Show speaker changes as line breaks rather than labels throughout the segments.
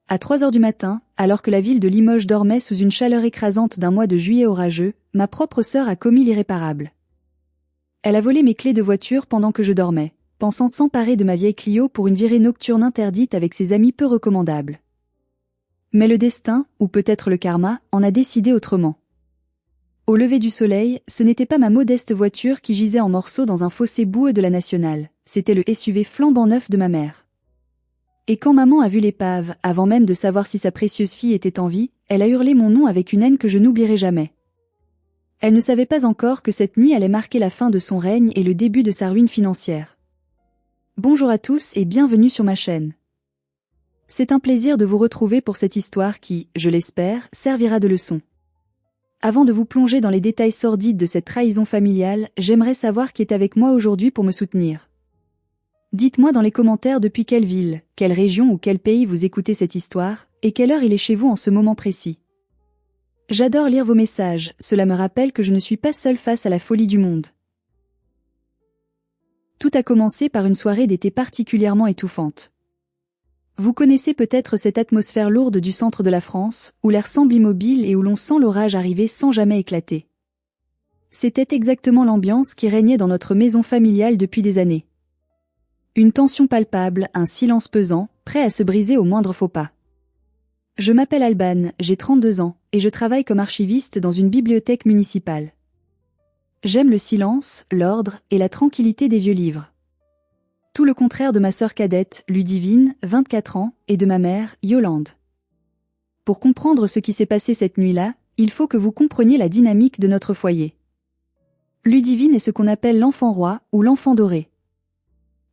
À 3 heures du matin, alors que la ville de Limoges dormait sous une chaleur écrasante d'un mois de juillet orageux, ma propre sœur a commis l'irréparable. Elle a volé mes clés de voiture pendant que je dormais, pensant s'emparer de ma vieille Clio pour une virée nocturne interdite avec ses amis peu recommandables. Mais le destin, ou peut-être le karma, en a décidé autrement. Au lever du soleil, ce n'était pas ma modeste voiture qui gisait en morceaux dans un fossé boueux de la Nationale, c'était le SUV flambant neuf de ma mère. Et quand maman a vu l'épave, avant même de savoir si sa précieuse fille était en vie, elle a hurlé mon nom avec une haine que je n'oublierai jamais. Elle ne savait pas encore que cette nuit allait marquer la fin de son règne et le début de sa ruine financière. Bonjour à tous et bienvenue sur ma chaîne. C'est un plaisir de vous retrouver pour cette histoire qui, je l'espère, servira de leçon. Avant de vous plonger dans les détails sordides de cette trahison familiale, j'aimerais savoir qui est avec moi aujourd'hui pour me soutenir. Dites-moi dans les commentaires depuis quelle ville, quelle région ou quel pays vous écoutez cette histoire, et quelle heure il est chez vous en ce moment précis. J'adore lire vos messages, cela me rappelle que je ne suis pas seule face à la folie du monde. Tout a commencé par une soirée d'été particulièrement étouffante. Vous connaissez peut-être cette atmosphère lourde du centre de la France, où l'air semble immobile et où l'on sent l'orage arriver sans jamais éclater. C'était exactement l'ambiance qui régnait dans notre maison familiale depuis des années. Une tension palpable, un silence pesant, prêt à se briser au moindre faux pas. Je m'appelle Alban, j'ai 32 ans, et je travaille comme archiviste dans une bibliothèque municipale. J'aime le silence, l'ordre et la tranquillité des vieux livres. Tout le contraire de ma sœur cadette, Ludivine, 24 ans, et de ma mère, Yolande. Pour comprendre ce qui s'est passé cette nuit-là, il faut que vous compreniez la dynamique de notre foyer. Ludivine est ce qu'on appelle l'enfant roi ou l'enfant doré.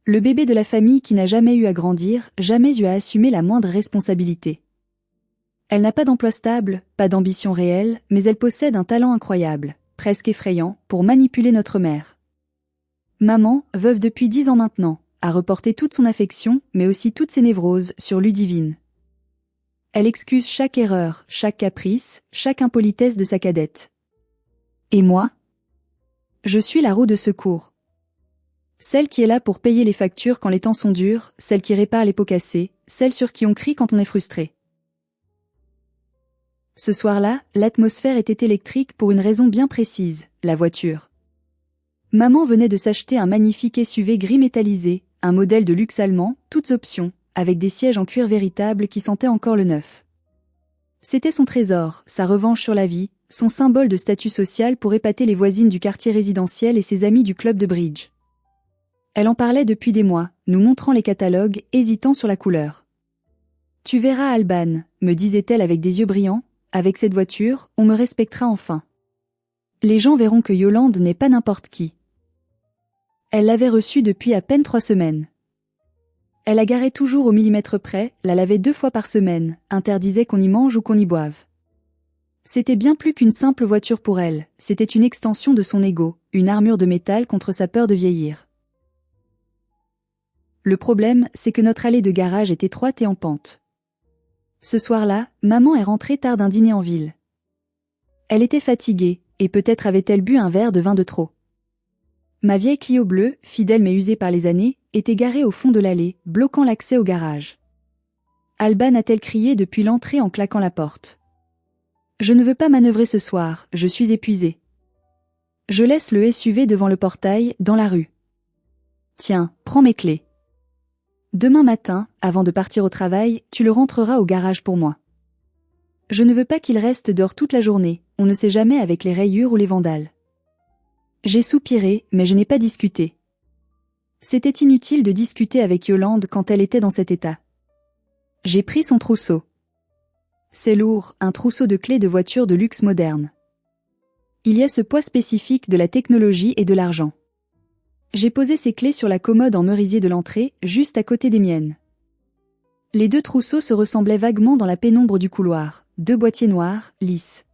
Le bébé de la famille qui n'a jamais eu à grandir, jamais eu à assumer la moindre responsabilité. Elle n'a pas d'emploi stable, pas d'ambition réelle, mais elle possède un talent incroyable, presque effrayant, pour manipuler notre mère. Maman, veuve depuis 10 ans maintenant, a reporté toute son affection, mais aussi toutes ses névroses, sur Ludivine. Elle excuse chaque erreur, chaque caprice, chaque impolitesse de sa cadette. Et moi ? Je suis la roue de secours. Celle qui est là pour payer les factures quand les temps sont durs, celle qui répare les pots cassés, celle sur qui on crie quand on est frustré. Ce soir-là, l'atmosphère était électrique pour une raison bien précise, la voiture. Maman venait de s'acheter un magnifique SUV gris métallisé, un modèle de luxe allemand, toutes options, avec des sièges en cuir véritable qui sentaient encore le neuf. C'était son trésor, sa revanche sur la vie, son symbole de statut social pour épater les voisines du quartier résidentiel et ses amis du club de bridge. Elle en parlait depuis des mois, nous montrant les catalogues, hésitant sur la couleur. « Tu verras Alban », me disait-elle avec des yeux brillants, « avec cette voiture, on me respectera enfin. Les gens verront que Yolande n'est pas n'importe qui. » Elle l'avait reçue depuis à peine 3 semaines. Elle la garait toujours au millimètre près, la lavait 2 fois par semaine, interdisait qu'on y mange ou qu'on y boive. C'était bien plus qu'une simple voiture pour elle, c'était une extension de son ego, une armure de métal contre sa peur de vieillir. Le problème, c'est que notre allée de garage est étroite et en pente. Ce soir-là, maman est rentrée tard d'un dîner en ville. Elle était fatiguée, et peut-être avait-elle bu un verre de vin de trop. Ma vieille Clio bleue, fidèle mais usée par les années, était garée au fond de l'allée, bloquant l'accès au garage. Alban a-t-elle crié depuis l'entrée en claquant la porte. « Je ne veux pas manœuvrer ce soir, je suis épuisée. » Je laisse le SUV devant le portail, dans la rue. « Tiens, prends mes clés. Demain matin, avant de partir au travail, tu le rentreras au garage pour moi. Je ne veux pas qu'il reste dehors toute la journée, on ne sait jamais avec les rayures ou les vandales. » J'ai soupiré, mais je n'ai pas discuté. C'était inutile de discuter avec Yolande quand elle était dans cet état. J'ai pris son trousseau. C'est lourd, un trousseau de clés de voiture de luxe moderne. Il y a ce poids spécifique de la technologie et de l'argent. J'ai posé ces clés sur la commode en merisier de l'entrée, juste à côté des miennes. Les 2 trousseaux se ressemblaient vaguement dans la pénombre du couloir, 2 boîtiers noirs, lisses.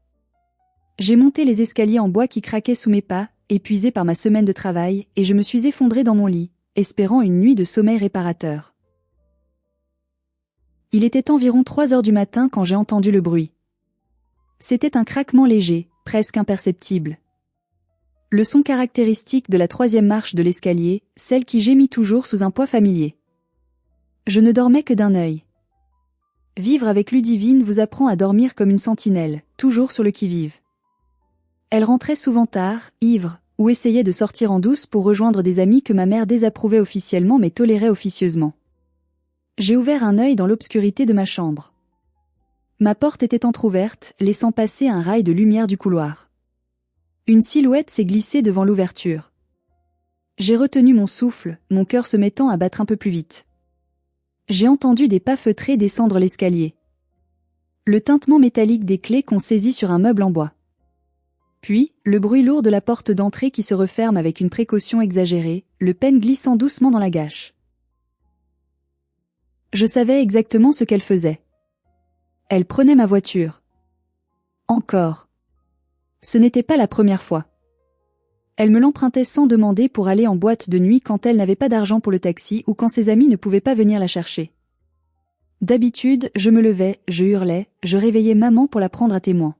J'ai monté les escaliers en bois qui craquaient sous mes pas, épuisé par ma semaine de travail, et je me suis effondré dans mon lit, espérant une nuit de sommeil réparateur. Il était environ 3 heures du matin quand j'ai entendu le bruit. C'était un craquement léger, presque imperceptible. Le son caractéristique de la 3e marche de l'escalier, celle qui gémit toujours sous un poids familier. Je ne dormais que d'un œil. vivre avec Ludivine vous apprend à dormir comme une sentinelle, toujours sur le qui-vive. Elle rentrait souvent tard, ivre, ou essayait de sortir en douce pour rejoindre des amis que ma mère désapprouvait officiellement mais tolérait officieusement. J'ai ouvert un œil dans l'obscurité de ma chambre. Ma porte était entr'ouverte, laissant passer un rail de lumière du couloir. Une silhouette s'est glissée devant l'ouverture. J'ai retenu mon souffle, mon cœur se mettant à battre un peu plus vite. J'ai entendu des pas feutrés descendre l'escalier. Le tintement métallique des clés qu'on saisit sur un meuble en bois. Puis, le bruit lourd de la porte d'entrée qui se referme avec une précaution exagérée, le peigne glissant doucement dans la gâche. Je savais exactement ce qu'elle faisait. Elle prenait ma voiture. Encore. Ce n'était pas la première fois. Elle me l'empruntait sans demander pour aller en boîte de nuit quand elle n'avait pas d'argent pour le taxi ou quand ses amis ne pouvaient pas venir la chercher. D'habitude, je me levais, je hurlais, je réveillais maman pour la prendre à témoin.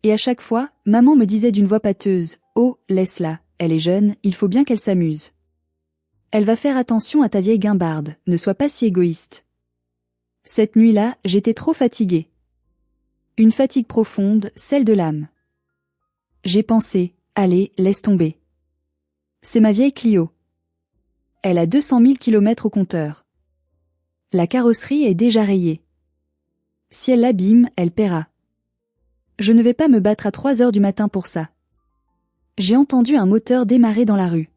Et à chaque fois, maman me disait d'une voix pâteuse, « Oh, laisse-la, elle est jeune, il faut bien qu'elle s'amuse. Elle va faire attention à ta vieille guimbarde, ne sois pas si égoïste. » Cette nuit-là, j'étais trop fatiguée. Une fatigue profonde, celle de l'âme. J'ai pensé, allez, laisse tomber. C'est ma vieille Clio. Elle a 200 000 kilomètres au compteur. La carrosserie est déjà rayée. Si elle l'abîme, elle paiera. Je ne vais pas me battre à 3 heures du matin pour ça. J'ai entendu un moteur démarrer dans la rue.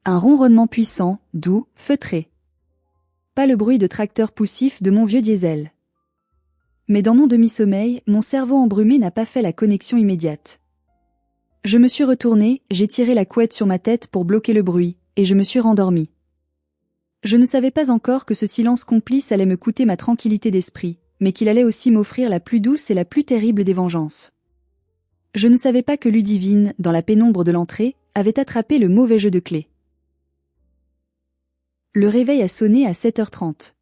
Un ronronnement puissant, doux, feutré. Pas le bruit de tracteur poussif de mon vieux diesel. Mais dans mon demi-sommeil, mon cerveau embrumé n'a pas fait la connexion immédiate. Je me suis retournée, j'ai tiré la couette sur ma tête pour bloquer le bruit, et je me suis rendormie. Je ne savais pas encore que ce silence complice allait me coûter ma tranquillité d'esprit, mais qu'il allait aussi m'offrir la plus douce et la plus terrible des vengeances. Je ne savais pas que Ludivine, dans la pénombre de l'entrée, avait attrapé le mauvais jeu de clés. Le réveil a sonné à 7h30.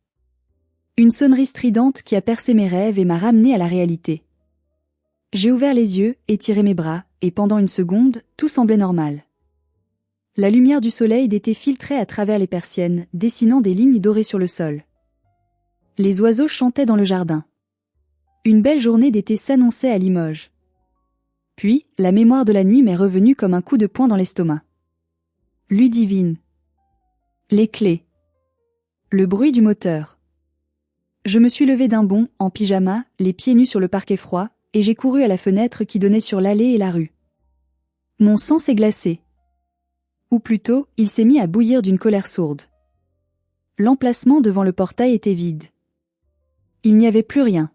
Une sonnerie stridente qui a percé mes rêves et m'a ramené à la réalité. J'ai ouvert les yeux, étiré mes bras, et pendant une seconde, tout semblait normal. La lumière du soleil d'été filtrait à travers les persiennes, dessinant des lignes dorées sur le sol. Les oiseaux chantaient dans le jardin. Une belle journée d'été s'annonçait à Limoges. Puis, la mémoire de la nuit m'est revenue comme un coup de poing dans l'estomac. Ludivine. Les clés. Le bruit du moteur. Je me suis levée d'un bond, en pyjama, les pieds nus sur le parquet froid, et j'ai couru à la fenêtre qui donnait sur l'allée et la rue. Mon sang s'est glacé. Ou plutôt, il s'est mis à bouillir d'une colère sourde. L'emplacement devant le portail était vide. Il n'y avait plus rien.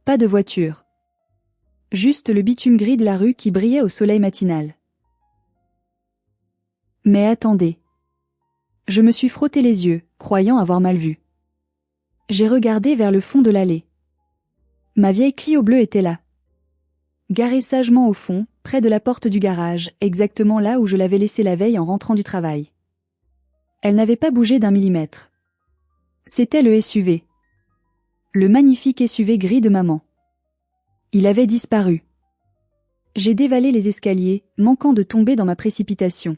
Pas de voiture. Juste le bitume gris de la rue qui brillait au soleil matinal. Mais attendez. Je me suis frotté les yeux, croyant avoir mal vu. J'ai regardé vers le fond de l'allée. Ma vieille Clio bleue était là. Garée sagement au fond, près de la porte du garage, exactement là où je l'avais laissée la veille en rentrant du travail. Elle n'avait pas bougé d'un millimètre. C'était le SUV. Le magnifique SUV gris de maman. Il avait disparu. J'ai dévalé les escaliers, manquant de tomber dans ma précipitation.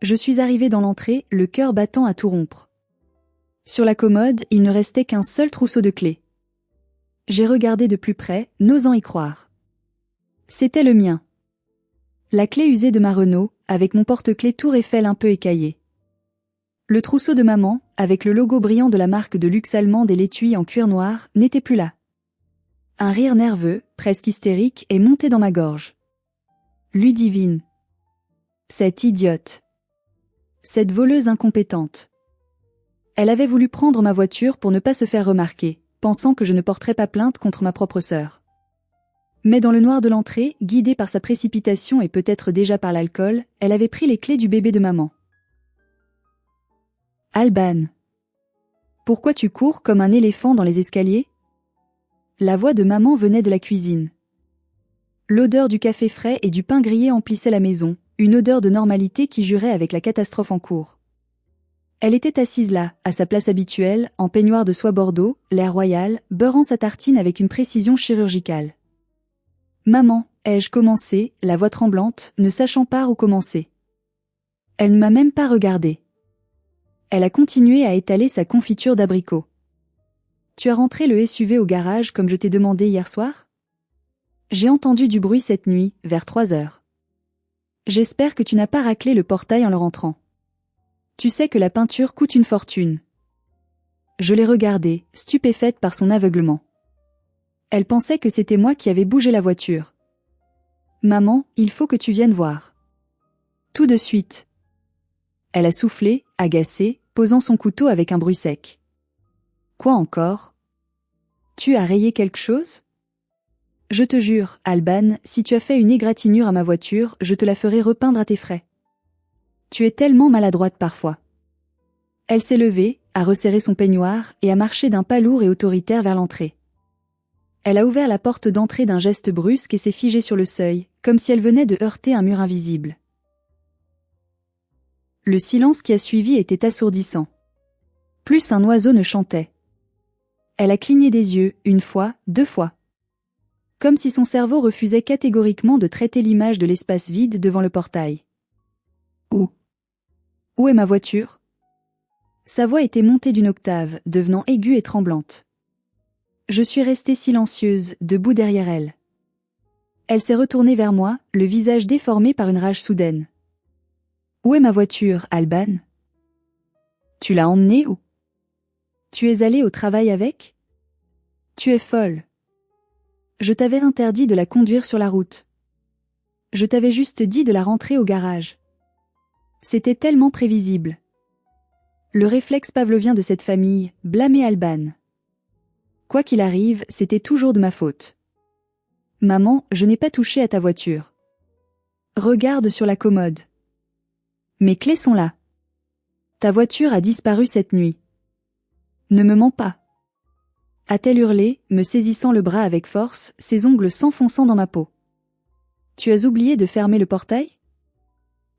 Je suis arrivée dans l'entrée, le cœur battant à tout rompre. Sur la commode, il ne restait qu'un seul trousseau de clés. J'ai regardé de plus près, n'osant y croire. C'était le mien. La clé usée de ma Renault, avec mon porte-clés Tour Eiffel un peu écaillé. Le trousseau de maman, avec le logo brillant de la marque de luxe allemande et l'étui en cuir noir, n'était plus là. Un rire nerveux, presque hystérique, est monté dans ma gorge. Ludivine. Cette idiote. Cette voleuse incompétente. Elle avait voulu prendre ma voiture pour ne pas se faire remarquer, pensant que je ne porterais pas plainte contre ma propre sœur. Mais dans le noir de l'entrée, guidée par sa précipitation et peut-être déjà par l'alcool, elle avait pris les clés du bébé de maman. Alban. Pourquoi tu cours comme un éléphant dans les escaliers ? La voix de maman venait de la cuisine. L'odeur du café frais et du pain grillé emplissait la maison, une odeur de normalité qui jurait avec la catastrophe en cours. Elle était assise là, à sa place habituelle, en peignoir de soie bordeaux, l'air royal, beurrant sa tartine avec une précision chirurgicale. « Maman », ai-je commencé, la voix tremblante, ne sachant pas où commencer. Elle ne m'a même pas regardée. Elle a continué à étaler sa confiture d'abricot. Tu as rentré le SUV au garage comme je t'ai demandé hier soir? J'ai entendu du bruit cette nuit, vers 3 heures. J'espère que tu n'as pas raclé le portail en le rentrant. Tu sais que la peinture coûte une fortune. Je l'ai regardée, stupéfaite par son aveuglement. Elle pensait que c'était moi qui avais bougé la voiture. Maman, il faut que tu viennes voir. Tout de suite. Elle a soufflé, agacée, posant son couteau avec un bruit sec. Quoi encore? Tu as rayé quelque chose? Je te jure, Alban, si tu as fait une égratignure à ma voiture, je te la ferai repeindre à tes frais. Tu es tellement maladroite parfois. Elle s'est levée, a resserré son peignoir et a marché d'un pas lourd et autoritaire vers l'entrée. Elle a ouvert la porte d'entrée d'un geste brusque et s'est figée sur le seuil, comme si elle venait de heurter un mur invisible. Le silence qui a suivi était assourdissant. Plus un oiseau ne chantait. Elle a cligné des yeux, une fois, 2 fois. Comme si son cerveau refusait catégoriquement de traiter l'image de l'espace vide devant le portail. Où est ma voiture? Sa voix était montée d'une octave, devenant aiguë et tremblante. Je suis restée silencieuse, debout derrière elle. Elle s'est retournée vers moi, le visage déformé par une rage soudaine. Où est ma voiture, Alban? Tu l'as emmenée où? Tu es allée au travail avec? Tu es folle. Je t'avais interdit de la conduire sur la route. Je t'avais juste dit de la rentrer au garage. C'était tellement prévisible. Le réflexe pavlovien de cette famille, blâmer Alban. Quoi qu'il arrive, c'était toujours de ma faute. Maman, je n'ai pas touché à ta voiture. Regarde sur la commode. Mes clés sont là. Ta voiture a disparu cette nuit. Ne me mens pas. A-t-elle hurlé, me saisissant le bras avec force, ses ongles s'enfonçant dans ma peau. Tu as oublié de fermer le portail?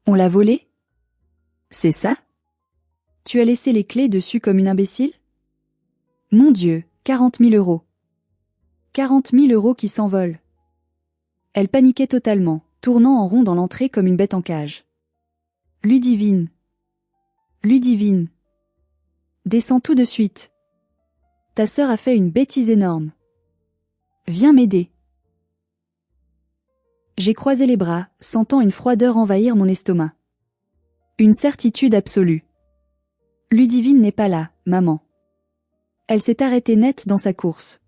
On l'a volé? C'est ça? Tu as laissé les clés dessus comme une imbécile? Mon Dieu, 40 000 euros. 40 000 euros qui s'envolent. Elle paniquait totalement, tournant en rond dans l'entrée comme une bête en cage. Ludivine. Ludivine. Descends tout de suite. Ta sœur a fait une bêtise énorme. Viens m'aider. J'ai croisé les bras, sentant une froideur envahir mon estomac. Une certitude absolue. Ludivine n'est pas là, maman. Elle s'est arrêtée net dans sa course.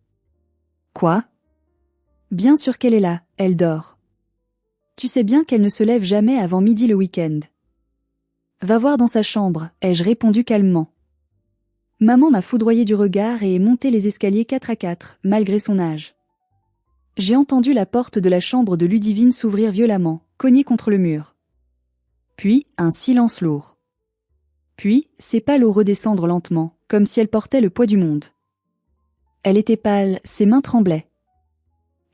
Quoi? Bien sûr qu'elle est là, elle dort. Tu sais bien qu'elle ne se lève jamais avant midi le week-end. Va voir dans sa chambre, ai-je répondu calmement. Maman m'a foudroyé du regard et est montée les escaliers 4 à 4, malgré son âge. J'ai entendu la porte de la chambre de Ludivine s'ouvrir violemment, cognée contre le mur. Puis, un silence lourd. Puis, ses pas l'eau redescendre lentement, comme si elle portait le poids du monde. Elle était pâle, ses mains tremblaient.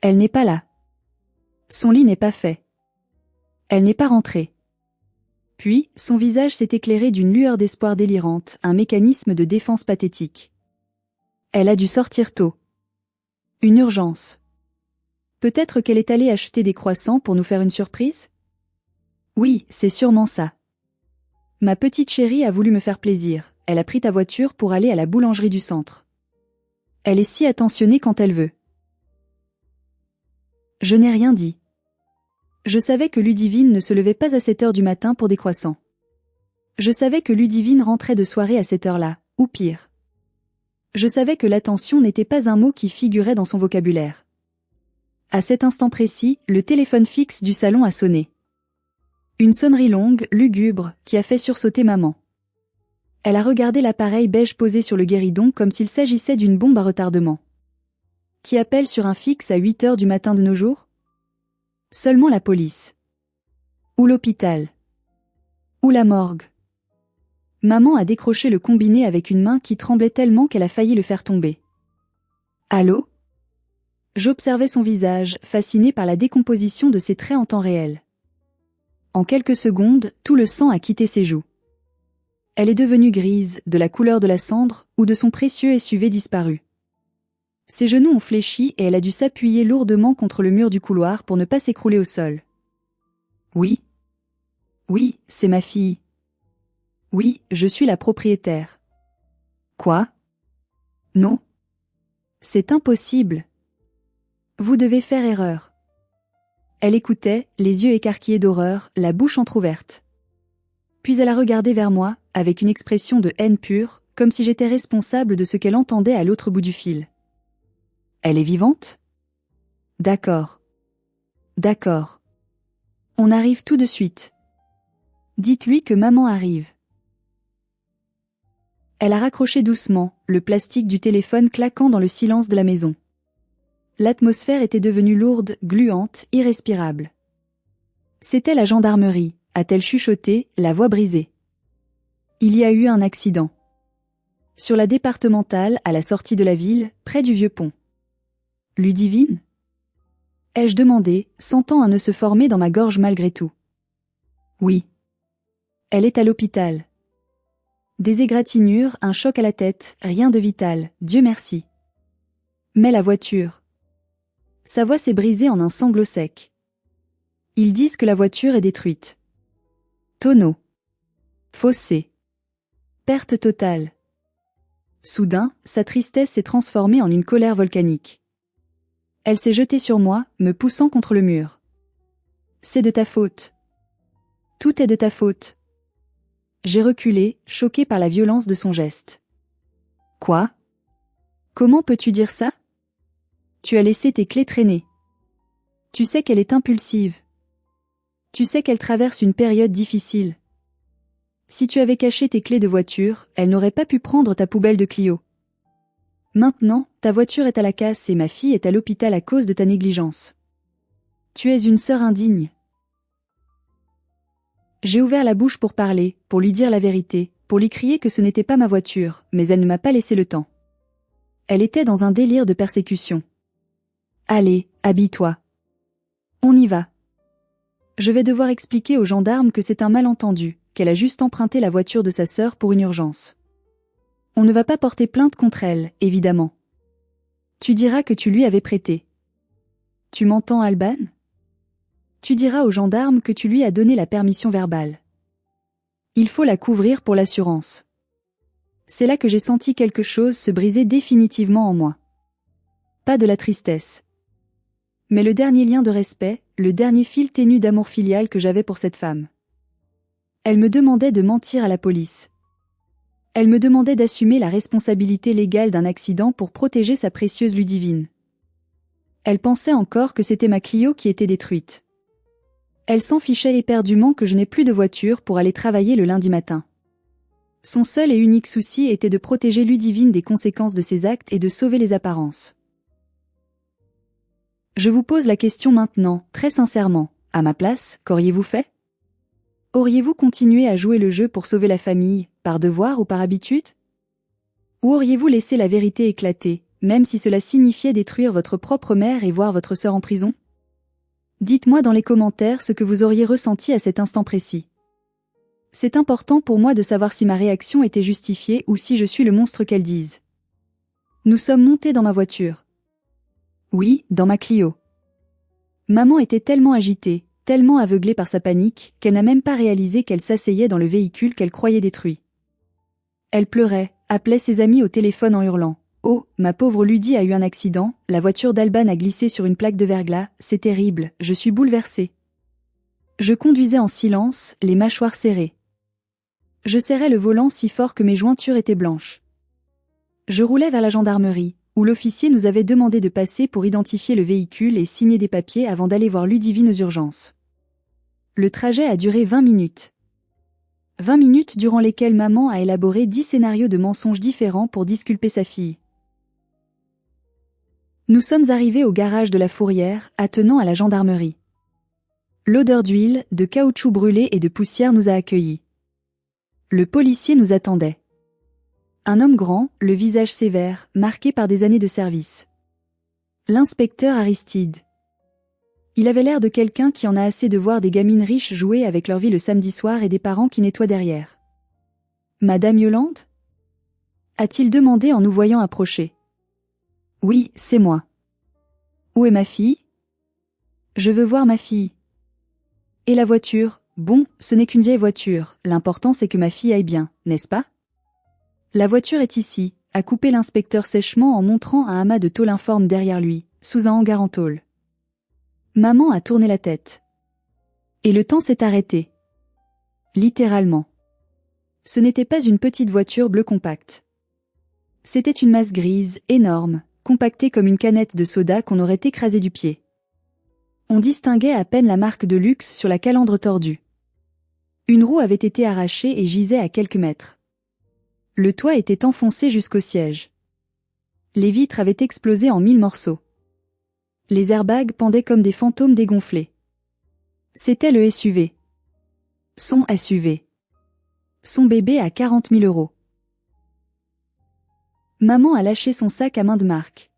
Elle n'est pas là. Son lit n'est pas fait. Elle n'est pas rentrée. Puis, son visage s'est éclairé d'une lueur d'espoir délirante, un mécanisme de défense pathétique. Elle a dû sortir tôt. Une urgence. Peut-être qu'elle est allée acheter des croissants pour nous faire une surprise? Oui, c'est sûrement ça. Ma petite chérie a voulu me faire plaisir, elle a pris ta voiture pour aller à la boulangerie du centre. Elle est si attentionnée quand elle veut. Je n'ai rien dit. Je savais que Ludivine ne se levait pas à 7 heures du matin pour des croissants. Je savais que Ludivine rentrait de soirée à cette heure-là, ou pire. Je savais que l'attention n'était pas un mot qui figurait dans son vocabulaire. À cet instant précis, le téléphone fixe du salon a sonné. Une sonnerie longue, lugubre, qui a fait sursauter maman. Elle a regardé l'appareil beige posé sur le guéridon comme s'il s'agissait d'une bombe à retardement. Qui appelle sur un fixe à 8 heures du matin de nos jours? Seulement la police. Ou l'hôpital. Ou la morgue. Maman a décroché le combiné avec une main qui tremblait tellement qu'elle a failli le faire tomber. Allô? J'observais son visage, fasciné par la décomposition de ses traits en temps réel. En quelques secondes, tout le sang a quitté ses joues. Elle est devenue grise, de la couleur de la cendre, ou de son précieux SUV disparu. Ses genoux ont fléchi et elle a dû s'appuyer lourdement contre le mur du couloir pour ne pas s'écrouler au sol. Oui. Oui, c'est ma fille. Oui, je suis la propriétaire. Quoi? Non. C'est impossible. Vous devez faire erreur. Elle écoutait, les yeux écarquillés d'horreur, la bouche entr'ouverte. Puis elle a regardé vers moi, avec une expression de haine pure, comme si j'étais responsable de ce qu'elle entendait à l'autre bout du fil. Elle est vivante? D'accord. D'accord. On arrive tout de suite. Dites-lui que maman arrive. Elle a raccroché doucement, le plastique du téléphone claquant dans le silence de la maison. L'atmosphère était devenue lourde, gluante, irrespirable. C'était la gendarmerie, a-t-elle chuchoté, la voix brisée. Il y a eu un accident. Sur la départementale, à la sortie de la ville, près du vieux pont. Ludivine? Ai-je demandé, sentant un nœud se former dans ma gorge malgré tout. Oui. Elle est à l'hôpital. Des égratignures, un choc à la tête, rien de vital, Dieu merci. Mais la voiture. Sa voix s'est brisée en un sanglot sec. Ils disent que la voiture est détruite. Tonneau. Fossé. Perte totale. Soudain, sa tristesse s'est transformée en une colère volcanique. Elle s'est jetée sur moi, me poussant contre le mur. C'est de ta faute. Tout est de ta faute. J'ai reculé, choqué par la violence de son geste. Quoi? Comment peux-tu dire ça? Tu as laissé tes clés traîner. Tu sais qu'elle est impulsive. Tu sais qu'elle traverse une période difficile. Si tu avais caché tes clés de voiture, elle n'aurait pas pu prendre ta poubelle de Clio. Maintenant, ta voiture est à la casse et ma fille est à l'hôpital à cause de ta négligence. Tu es une sœur indigne. J'ai ouvert la bouche pour parler, pour lui dire la vérité, pour lui crier que ce n'était pas ma voiture, mais elle ne m'a pas laissé le temps. Elle était dans un délire de persécution. Allez, habille-toi. On y va. Je vais devoir expliquer aux gendarmes que c'est un malentendu, qu'elle a juste emprunté la voiture de sa sœur pour une urgence. On ne va pas porter plainte contre elle, évidemment. Tu diras que tu lui avais prêté. Tu m'entends, Alban? Tu diras aux gendarmes que tu lui as donné la permission verbale. Il faut la couvrir pour l'assurance. C'est là que j'ai senti quelque chose se briser définitivement en moi. Pas de la tristesse. Mais le dernier lien de respect, le dernier fil ténu d'amour filial que j'avais pour cette femme. Elle me demandait de mentir à la police. Elle me demandait d'assumer la responsabilité légale d'un accident pour protéger sa précieuse Ludivine. Elle pensait encore que c'était ma Clio qui était détruite. Elle s'en fichait éperdument que je n'ai plus de voiture pour aller travailler le lundi matin. Son seul et unique souci était de protéger Ludivine des conséquences de ses actes et de sauver les apparences. Je vous pose la question maintenant, très sincèrement. À ma place, qu'auriez-vous fait? Auriez-vous continué à jouer le jeu pour sauver la famille, par devoir ou par habitude? Ou auriez-vous laissé la vérité éclater, même si cela signifiait détruire votre propre mère et voir votre sœur en prison? Dites-moi dans les commentaires ce que vous auriez ressenti à cet instant précis. C'est important pour moi de savoir si ma réaction était justifiée ou si je suis le monstre qu'elles disent. Nous sommes montés dans ma voiture. Oui, dans ma Clio. Maman était tellement agitée, tellement aveuglée par sa panique, qu'elle n'a même pas réalisé qu'elle s'asseyait dans le véhicule qu'elle croyait détruit. Elle pleurait, appelait ses amis au téléphone en hurlant. « Oh, ma pauvre Ludie a eu un accident, la voiture d'Alban a glissé sur une plaque de verglas, c'est terrible, je suis bouleversée. » Je conduisais en silence, les mâchoires serrées. Je serrais le volant si fort que mes jointures étaient blanches. Je roulais vers la gendarmerie, où l'officier nous avait demandé de passer pour identifier le véhicule et signer des papiers avant d'aller voir Ludivine aux urgences. Le trajet a duré 20 minutes. 20 minutes durant lesquelles maman a élaboré 10 scénarios de mensonges différents pour disculper sa fille. Nous sommes arrivés au garage de la Fourrière, attenant à la gendarmerie. L'odeur d'huile, de caoutchouc brûlé et de poussière nous a accueillis. Le policier nous attendait. Un homme grand, le visage sévère, marqué par des années de service. L'inspecteur Aristide. Il avait l'air de quelqu'un qui en a assez de voir des gamines riches jouer avec leur vie le samedi soir et des parents qui nettoient derrière. « Madame Yolande ?» a-t-il demandé en nous voyant approcher. « Oui, c'est moi. »« Où est ma fille ?»« Je veux voir ma fille. »« Et la voiture ? Bon, ce n'est qu'une vieille voiture, l'important c'est que ma fille aille bien, n'est-ce pas ? » « La voiture est ici, a coupé l'inspecteur sèchement en montrant un amas de tôle informe derrière lui, sous un hangar en tôle. Maman a tourné la tête. Et le temps s'est arrêté. Littéralement. Ce n'était pas une petite voiture bleue compacte. C'était une masse grise, énorme, compactée comme une canette de soda qu'on aurait écrasée du pied. On distinguait à peine la marque de luxe sur la calandre tordue. Une roue avait été arrachée et gisait à quelques mètres. Le toit était enfoncé jusqu'au siège. Les vitres avaient explosé en 1000 morceaux. Les airbags pendaient comme des fantômes dégonflés. C'était le SUV. Son SUV. Son bébé à 40 000 €. Maman a lâché son sac à main de Marc.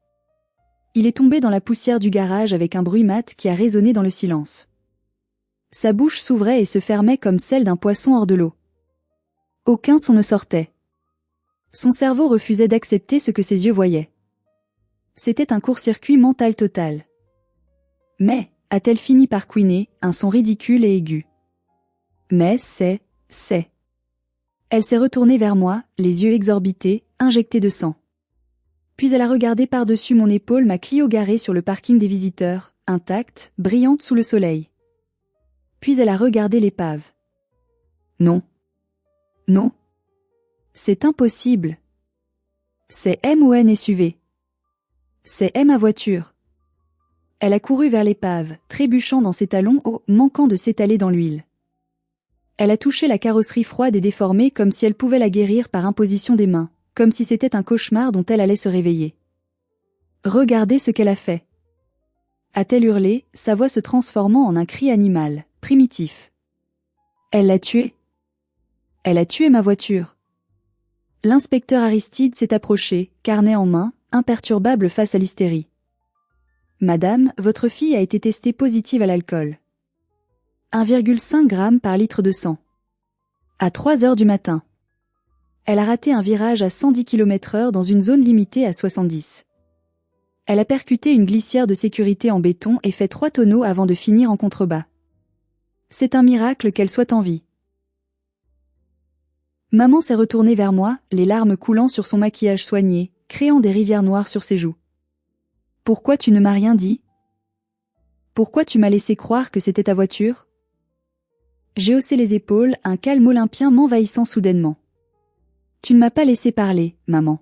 Il est tombé dans la poussière du garage avec un bruit mat qui a résonné dans le silence. Sa bouche s'ouvrait et se fermait comme celle d'un poisson hors de l'eau. Aucun son ne sortait. Son cerveau refusait d'accepter ce que ses yeux voyaient. C'était un court-circuit mental total. Mais, a-t-elle fini par couiner, un son ridicule et aigu. Mais c'est. Elle s'est retournée vers moi, les yeux exorbités, injectés de sang. Puis elle a regardé par-dessus mon épaule ma Clio garée sur le parking des visiteurs, intacte, brillante sous le soleil. Puis elle a regardé l'épave. Non. Non. C'est impossible. C'est MON SUV. C'est ma voiture. Elle a couru vers l'épave, trébuchant dans ses talons manquant de s'étaler dans l'huile. Elle a touché la carrosserie froide et déformée comme si elle pouvait la guérir par imposition des mains, comme si c'était un cauchemar dont elle allait se réveiller. Regardez ce qu'elle a fait. A-t-elle hurlé, sa voix se transformant en un cri animal, primitif. Elle l'a tué. Elle a tué ma voiture. L'inspecteur Aristide s'est approché, carnet en main, imperturbable face à l'hystérie. Madame, votre fille a été testée positive à l'alcool. 1,5 g par litre de sang. À 3 heures du matin. Elle a raté un virage à 110 km/h dans une zone limitée à 70. Elle a percuté une glissière de sécurité en béton et fait 3 tonneaux avant de finir en contrebas. C'est un miracle qu'elle soit en vie. Maman s'est retournée vers moi, les larmes coulant sur son maquillage soigné, créant des rivières noires sur ses joues. Pourquoi tu ne m'as rien dit? Pourquoi tu m'as laissé croire que c'était ta voiture? J'ai haussé les épaules, un calme olympien m'envahissant soudainement. Tu ne m'as pas laissé parler, maman.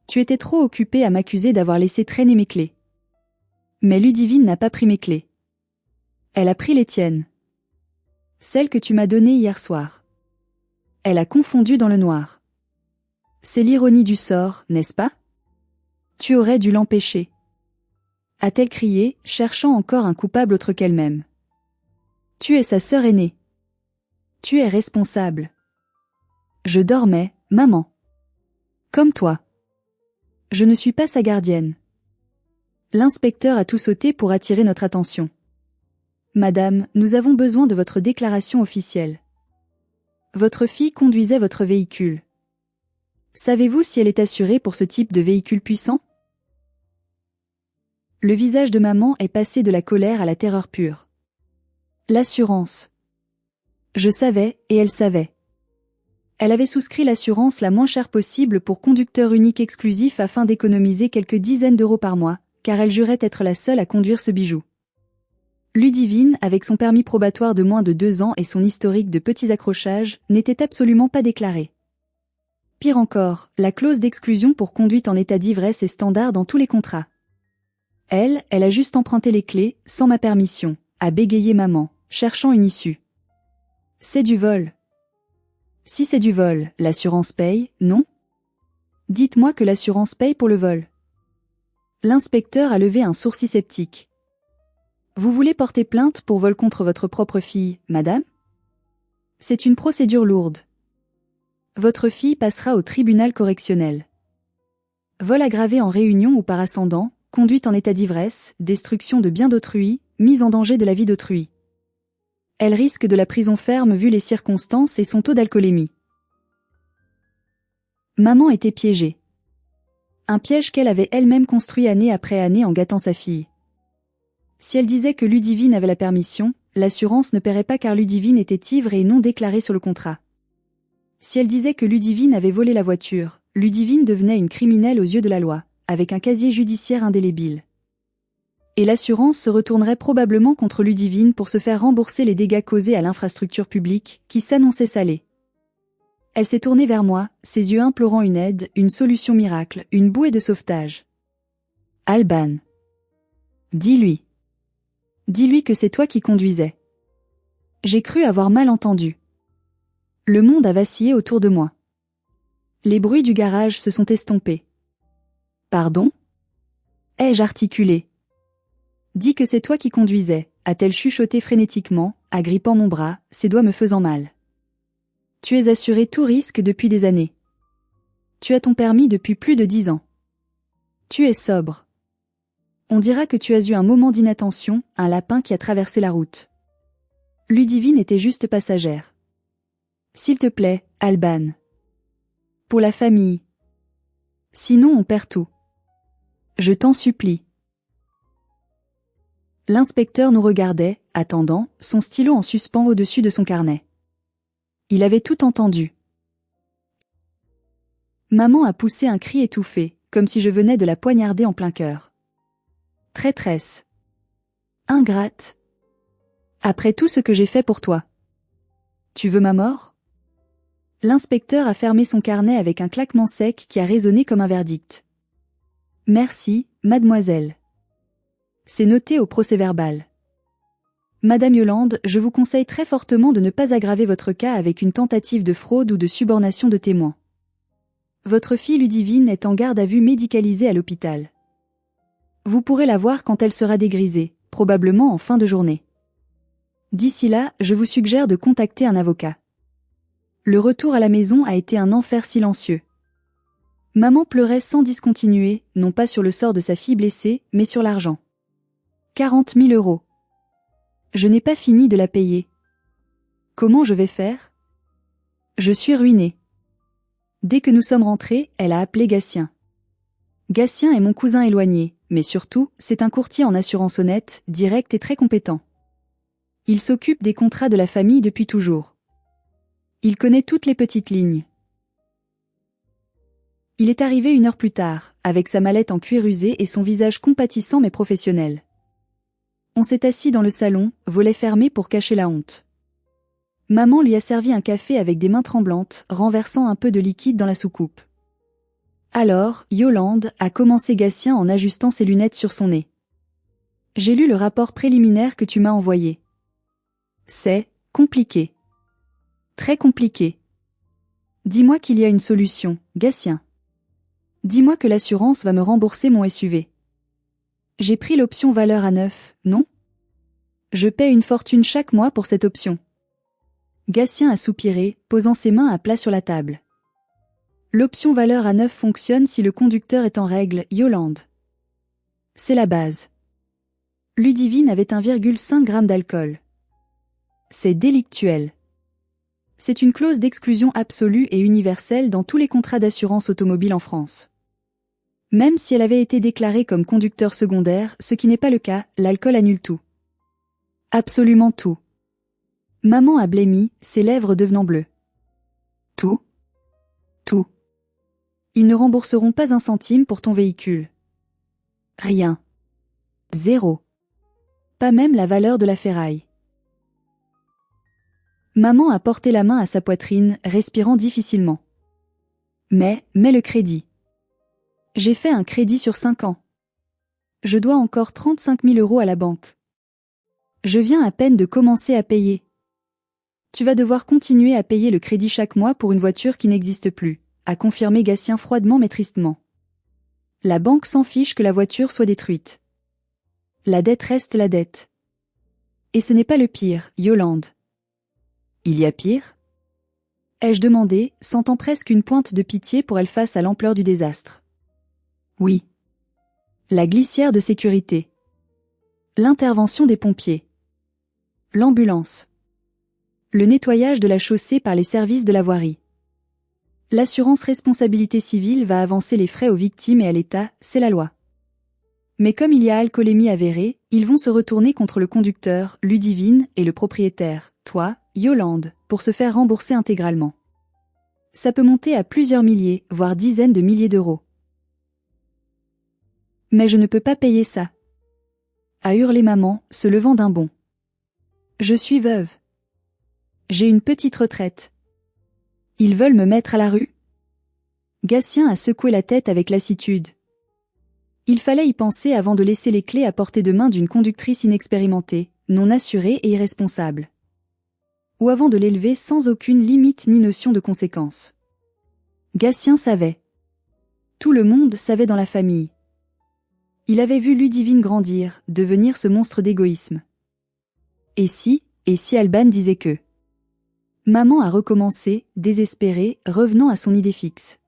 Tu étais trop occupée à m'accuser d'avoir laissé traîner mes clés. Mais Ludivine n'a pas pris mes clés. Elle a pris les tiennes. Celles que tu m'as données hier soir. Elle a confondu dans le noir. C'est l'ironie du sort, n'est-ce pas? Tu aurais dû l'empêcher. A-t-elle crié, cherchant encore un coupable autre qu'elle-même. Tu es sa sœur aînée. Tu es responsable. Je dormais, maman. Comme toi. Je ne suis pas sa gardienne. L'inspecteur a tout sauté pour attirer notre attention. Madame, nous avons besoin de votre déclaration officielle. Votre fille conduisait votre véhicule. Savez-vous si elle est assurée pour ce type de véhicule puissant? Le visage de maman est passé de la colère à la terreur pure. L'assurance. Je savais, et elle savait. Elle avait souscrit l'assurance la moins chère possible pour conducteur unique exclusif afin d'économiser quelques dizaines d'euros par mois, car elle jurait être la seule à conduire ce bijou. Ludivine, avec son permis probatoire de moins de 2 ans et son historique de petits accrochages, n'était absolument pas déclarée. Pire encore, la clause d'exclusion pour conduite en état d'ivresse est standard dans tous les contrats. Elle a juste emprunté les clés, sans ma permission, a bégayé maman, cherchant une issue. C'est du vol. Si c'est du vol, l'assurance paye, non? Dites-moi que l'assurance paye pour le vol. L'inspecteur a levé un sourcil sceptique. Vous voulez porter plainte pour vol contre votre propre fille, madame? C'est une procédure lourde. Votre fille passera au tribunal correctionnel. Vol aggravé en réunion ou par ascendant, conduite en état d'ivresse, destruction de biens d'autrui, mise en danger de la vie d'autrui. Elle risque de la prison ferme vu les circonstances et son taux d'alcoolémie. Maman était piégée. Un piège qu'elle avait elle-même construit année après année en gâtant sa fille. Si elle disait que Ludivine avait la permission, l'assurance ne paierait pas car Ludivine était ivre et non déclarée sur le contrat. Si elle disait que Ludivine avait volé la voiture, Ludivine devenait une criminelle aux yeux de la loi, avec un casier judiciaire indélébile. Et l'assurance se retournerait probablement contre Ludivine pour se faire rembourser les dégâts causés à l'infrastructure publique, qui s'annonçait salée. Elle s'est tournée vers moi, ses yeux implorant une aide, une solution miracle, une bouée de sauvetage. Alban. Dis-lui. Dis-lui que c'est toi qui conduisais. J'ai cru avoir mal entendu. Le monde a vacillé autour de moi. Les bruits du garage se sont estompés. Pardon ? Ai-je articulé ? Dis que c'est toi qui conduisais, a-t-elle chuchoté frénétiquement, agrippant mon bras, ses doigts me faisant mal. Tu es assuré tout risque depuis des années. Tu as ton permis depuis plus de 10 ans. Tu es sobre. On dira que tu as eu un moment d'inattention, un lapin qui a traversé la route. Ludivine était juste passagère. S'il te plaît, Alban. Pour la famille. Sinon on perd tout. Je t'en supplie. L'inspecteur nous regardait, attendant, son stylo en suspens au-dessus de son carnet. Il avait tout entendu. Maman a poussé un cri étouffé, comme si je venais de la poignarder en plein cœur. Traîtresse. Ingrate. Après tout ce que j'ai fait pour toi. Tu veux ma mort ? L'inspecteur a fermé son carnet avec un claquement sec qui a résonné comme un verdict. Merci, mademoiselle. C'est noté au procès-verbal. Madame Yolande, je vous conseille très fortement de ne pas aggraver votre cas avec une tentative de fraude ou de subornation de témoins. Votre fille Ludivine est en garde à vue médicalisée à l'hôpital. Vous pourrez la voir quand elle sera dégrisée, probablement en fin de journée. D'ici là, je vous suggère de contacter un avocat. Le retour à la maison a été un enfer silencieux. Maman pleurait sans discontinuer, non pas sur le sort de sa fille blessée, mais sur l'argent. 40 000 €. Je n'ai pas fini de la payer. Comment je vais faire ? Je suis ruinée. Dès que nous sommes rentrés, elle a appelé Gatien. Gatien est mon cousin éloigné, mais surtout, c'est un courtier en assurance honnête, direct et très compétent. Il s'occupe des contrats de la famille depuis toujours. Il connaît toutes les petites lignes. Il est arrivé 1 heure plus tard, avec sa mallette en cuir usé et son visage compatissant mais professionnel. On s'est assis dans le salon, volets fermés pour cacher la honte. Maman lui a servi un café avec des mains tremblantes, renversant un peu de liquide dans la soucoupe. Alors, Yolande, a commencé Gatien en ajustant ses lunettes sur son nez. J'ai lu le rapport préliminaire que tu m'as envoyé. C'est compliqué. Très compliqué. Dis-moi qu'il y a une solution, Gatien. Dis-moi que l'assurance va me rembourser mon SUV. J'ai pris l'option valeur à 9, non ? Je paie une fortune chaque mois pour cette option. Gatien a soupiré, posant ses mains à plat sur la table. L'option valeur à 9 fonctionne si le conducteur est en règle, Yolande. C'est la base. Ludivine avait 1,5 g d'alcool. C'est délictuel. C'est une clause d'exclusion absolue et universelle dans tous les contrats d'assurance automobile en France. Même si elle avait été déclarée comme conducteur secondaire, ce qui n'est pas le cas, l'alcool annule tout. Absolument tout. Maman a blêmi, ses lèvres devenant bleues. Tout ? Tout. Ils ne rembourseront pas 1 centime pour ton véhicule. Rien. 0. Pas même la valeur de la ferraille. Maman a porté la main à sa poitrine, respirant difficilement. Mais le crédit. J'ai fait un crédit sur 5 ans. Je dois encore 35 000 € à la banque. Je viens à peine de commencer à payer. Tu vas devoir continuer à payer le crédit chaque mois pour une voiture qui n'existe plus, a confirmé Gatien froidement mais tristement. La banque s'en fiche que la voiture soit détruite. La dette reste la dette. Et ce n'est pas le pire, Yolande. Il y a pire ? Ai-je demandé, sentant presque une pointe de pitié pour elle face à l'ampleur du désastre. Oui. La glissière de sécurité. L'intervention des pompiers. L'ambulance. Le nettoyage de la chaussée par les services de la voirie. L'assurance responsabilité civile va avancer les frais aux victimes et à l'État, c'est la loi. Mais comme il y a alcoolémie avérée, ils vont se retourner contre le conducteur, Ludivine, et le propriétaire, toi, Yolande, pour se faire rembourser intégralement. Ça peut monter à plusieurs milliers, voire dizaines de milliers d'euros. Mais je ne peux pas payer ça. A hurlé maman, se levant d'un bond. Je suis veuve. J'ai une petite retraite. Ils veulent me mettre à la rue? Gatien a secoué la tête avec lassitude. Il fallait y penser avant de laisser les clés à portée de main d'une conductrice inexpérimentée, non assurée et irresponsable. Ou avant de l'élever sans aucune limite ni notion de conséquence. Gatien savait. Tout le monde savait dans la famille. Il avait vu Ludivine grandir, devenir ce monstre d'égoïsme. Et si Alban disait que... Maman a recommencé, désespérée, revenant à son idée fixe.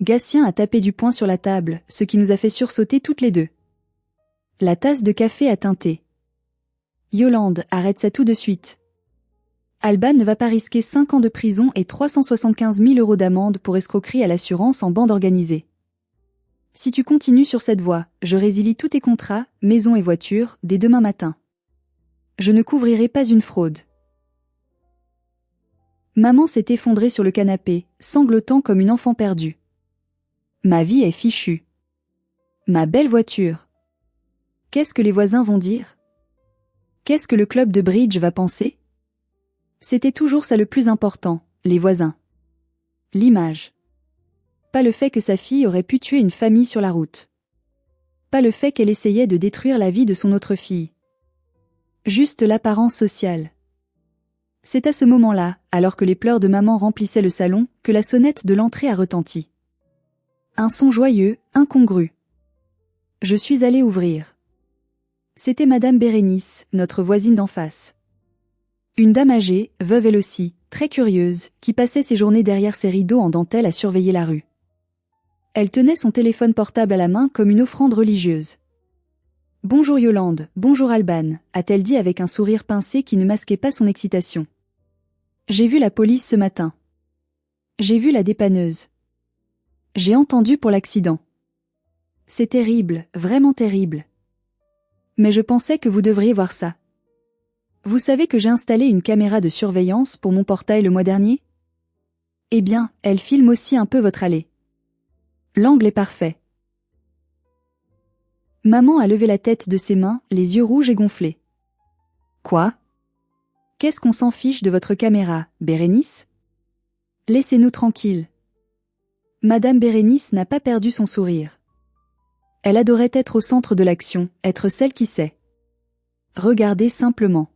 Gatien a tapé du poing sur la table, ce qui nous a fait sursauter toutes les deux. La tasse de café a tinté. Yolande, arrête ça tout de suite. Alban ne va pas risquer 5 ans de prison et 375 000 € d'amende pour escroquerie à l'assurance en bande organisée. Si tu continues sur cette voie, je résilie tous tes contrats, maison et voiture, dès demain matin. Je ne couvrirai pas une fraude. Maman s'est effondrée sur le canapé, sanglotant comme une enfant perdue. Ma vie est fichue. Ma belle voiture. Qu'est-ce que les voisins vont dire? Qu'est-ce que le club de bridge va penser? C'était toujours ça le plus important, les voisins. L'image. Pas le fait que sa fille aurait pu tuer une famille sur la route. Pas le fait qu'elle essayait de détruire la vie de son autre fille. Juste l'apparence sociale. C'est à ce moment-là, alors que les pleurs de maman remplissaient le salon, que la sonnette de l'entrée a retenti. Un son joyeux, incongru. Je suis allée ouvrir. C'était Madame Bérénice, notre voisine d'en face. Une dame âgée, veuve elle aussi, très curieuse, qui passait ses journées derrière ses rideaux en dentelle à surveiller la rue. Elle tenait son téléphone portable à la main comme une offrande religieuse. « Bonjour Yolande, bonjour Alban », a-t-elle dit avec un sourire pincé qui ne masquait pas son excitation. « J'ai vu la police ce matin. J'ai vu la dépanneuse. J'ai entendu pour l'accident. C'est terrible, vraiment terrible. Mais je pensais que vous devriez voir ça. Vous savez que j'ai installé une caméra de surveillance pour mon portail le mois dernier? Eh bien, elle filme aussi un peu votre allée. L'angle est parfait. » Maman a levé la tête de ses mains, les yeux rouges et gonflés. Quoi? Qu'est-ce qu'on s'en fiche de votre caméra, Bérénice? Laissez-nous tranquilles. Madame Bérénice n'a pas perdu son sourire. Elle adorait être au centre de l'action, être celle qui sait. Regardez simplement.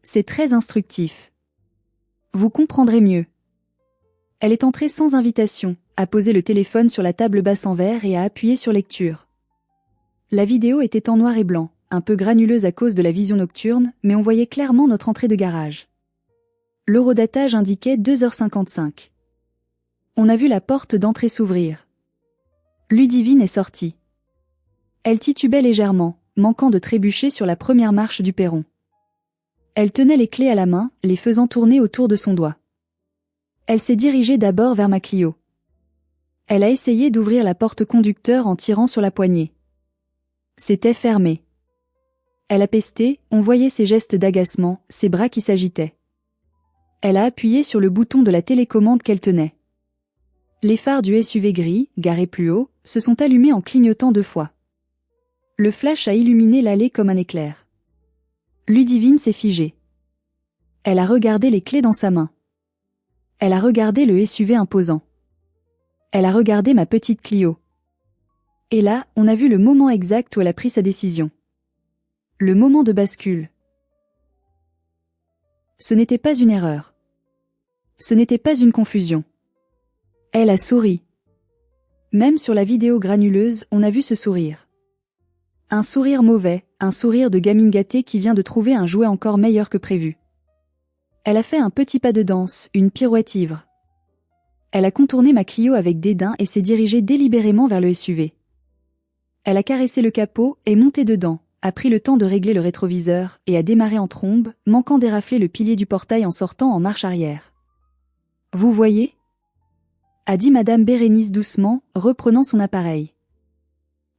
C'est très instructif. Vous comprendrez mieux. Elle est entrée sans invitation, a posé le téléphone sur la table basse en verre et a appuyé sur lecture. La vidéo était en noir et blanc, un peu granuleuse à cause de la vision nocturne, mais on voyait clairement notre entrée de garage. L'horodatage indiquait 2h55. On a vu la porte d'entrée s'ouvrir. Ludivine est sortie. Elle titubait légèrement, manquant de trébucher sur la première marche du perron. Elle tenait les clés à la main, les faisant tourner autour de son doigt. Elle s'est dirigée d'abord vers ma Clio. Elle a essayé d'ouvrir la porte conducteur en tirant sur la poignée. C'était fermé. Elle a pesté, on voyait ses gestes d'agacement, ses bras qui s'agitaient. Elle a appuyé sur le bouton de la télécommande qu'elle tenait. Les phares du SUV gris, garé plus haut, se sont allumés en clignotant 2 fois. Le flash a illuminé l'allée comme un éclair. Ludivine s'est figée. Elle a regardé les clés dans sa main. Elle a regardé le SUV imposant. Elle a regardé ma petite Clio. Et là, on a vu le moment exact où elle a pris sa décision. Le moment de bascule. Ce n'était pas une erreur. Ce n'était pas une confusion. Elle a souri. Même sur la vidéo granuleuse, on a vu ce sourire. Un sourire mauvais, un sourire de gamine gâtée qui vient de trouver un jouet encore meilleur que prévu. Elle a fait un petit pas de danse, une pirouette ivre. Elle a contourné ma Clio avec dédain et s'est dirigée délibérément vers le SUV. Elle a caressé le capot et monté dedans, a pris le temps de régler le rétroviseur et a démarré en trombe, manquant d'érafler le pilier du portail en sortant en marche arrière. « Vous voyez ?» a dit Madame Bérénice doucement, reprenant son appareil.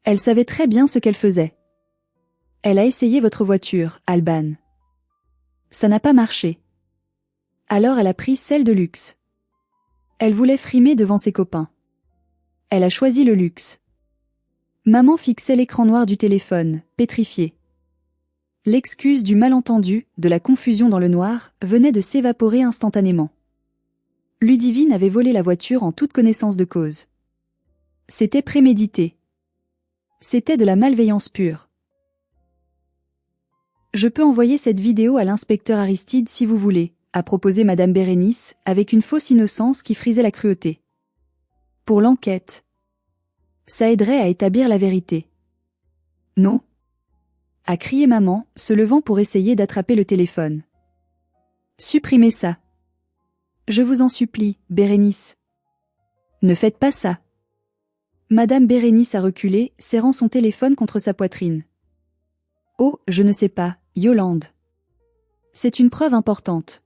Elle savait très bien ce qu'elle faisait. Elle a essayé votre voiture, Alban. Ça n'a pas marché. Alors elle a pris celle de luxe. Elle voulait frimer devant ses copains. Elle a choisi le luxe. Maman fixait l'écran noir du téléphone, pétrifiée. L'excuse du malentendu, de la confusion dans le noir, venait de s'évaporer instantanément. Ludivine avait volé la voiture en toute connaissance de cause. C'était prémédité. C'était de la malveillance pure. Je peux envoyer cette vidéo à l'inspecteur Aristide si vous voulez, a proposé Madame Bérénice, avec une fausse innocence qui frisait la cruauté. Pour l'enquête. Ça aiderait à établir la vérité. Non, a crié maman, se levant pour essayer d'attraper le téléphone. Supprimez ça. Je vous en supplie, Bérénice. Ne faites pas ça. Madame Bérénice a reculé, serrant son téléphone contre sa poitrine. Oh, je ne sais pas, Yolande. C'est une preuve importante.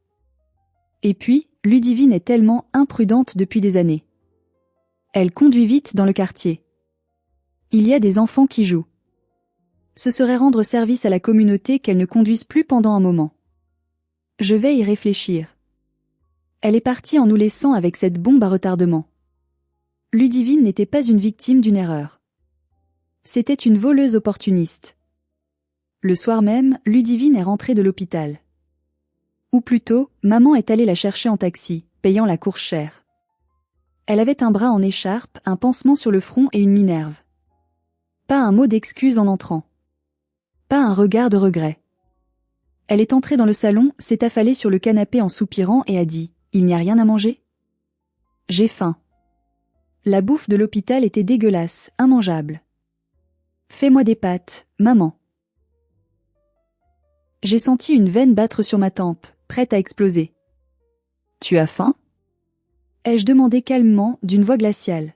Et puis, Ludivine est tellement imprudente depuis des années. Elle conduit vite dans le quartier. Il y a des enfants qui jouent. Ce serait rendre service à la communauté qu'elle ne conduise plus pendant un moment. Je vais y réfléchir. Elle est partie en nous laissant avec cette bombe à retardement. Ludivine n'était pas une victime d'une erreur. C'était une voleuse opportuniste. Le soir même, Ludivine est rentrée de l'hôpital. Ou plutôt, maman est allée la chercher en taxi, payant la course chère. Elle avait un bras en écharpe, un pansement sur le front et une minerve. Pas un mot d'excuse en entrant. Pas un regard de regret. Elle est entrée dans le salon, s'est affalée sur le canapé en soupirant et a dit « Il n'y a rien à manger ?» J'ai faim. La bouffe de l'hôpital était dégueulasse, immangeable. Fais-moi des pâtes, maman. J'ai senti une veine battre sur ma tempe, prête à exploser. Tu as faim ? Ai-je demandé calmement, d'une voix glaciale.